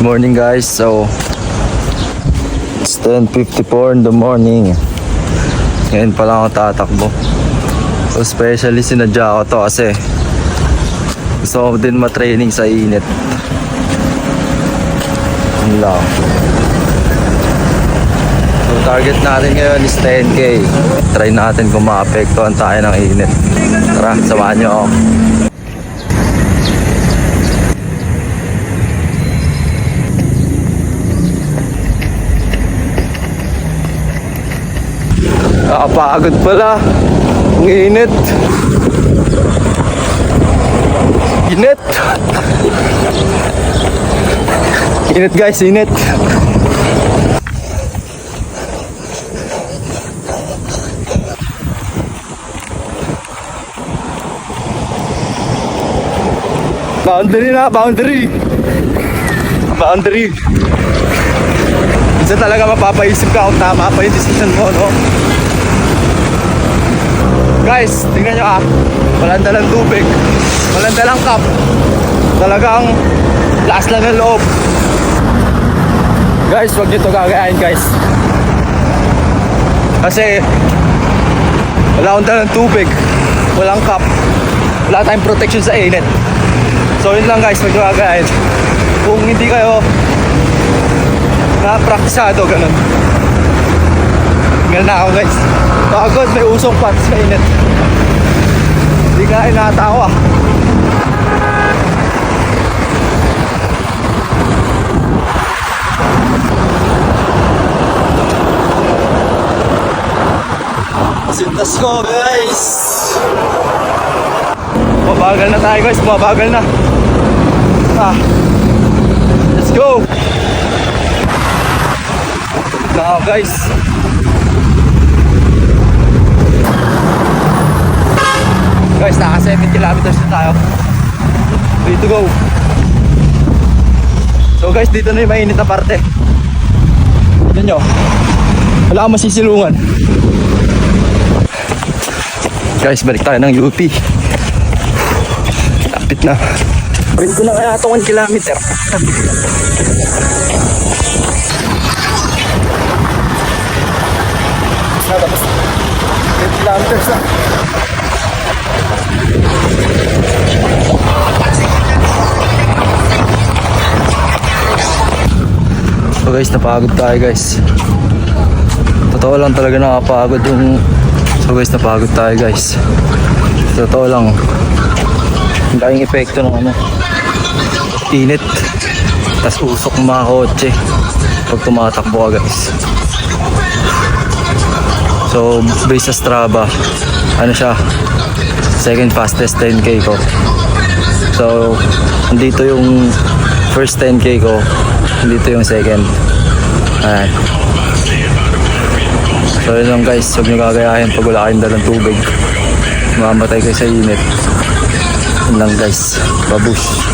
Morning guys, so it's 10:54 in the morning. Ngayon pa lang ako tatakbo. So especially sinadya ko to kasi gusto ko din matraining sa init. Yun lang. So target natin ngayon is 10K. Try natin kung maapektuhan tayo ng init. Tara, samahan nyo ako. Nakapagod pala. Ang init. Init. Init guys, init. Boundary na, boundary. Boundary. Minsan talaga mapapaisip ka kung tama pa yung decision mo, no? Guys, tingnan nyo walang dalang tubig, walang dalang cup. Talagang lakas lang ng loob. Guys, wag nyo ito gagayain guys. Kasi wala akong dalang tubig, walang cup, wala tayong protection sa init. So yun lang guys, wag nyo gagayain. Kung hindi kayo na-praktisado, ganun. Tingnan na ako guys. Pagod, may usok pa sa init. Hindi ka inatawa. Sintas ko guys. Mabagal na tayo guys, mabagal na. Let's go. Now guys, naka 7 kilometers na tayo. Ready to go. So guys, dito na yung mainit na parte. Tignan nyo, wala kang masisilungan. Guys, balik tayo ng UP. Lapit na. Print ko na kaya ito 1 kilometer. Tapos 10 kilometers na. So guys, napagod tayo guys. Totoo lang talaga nakapagod yung... So guys, napagod tayo guys. Totoo lang. Ang daming epekto ng init. Tas usok ng mga kotse pag tumatakbo ka guys. So based sa Strava, ano siya, second fastest 10K ko. So andito yung first 10K ko, dito yung second. Ayan. So yun lang guys, huwag nyo gagayahin pag wala kayong dalang tubig. Mamamatay kayo sa init. Yun lang guys, babush.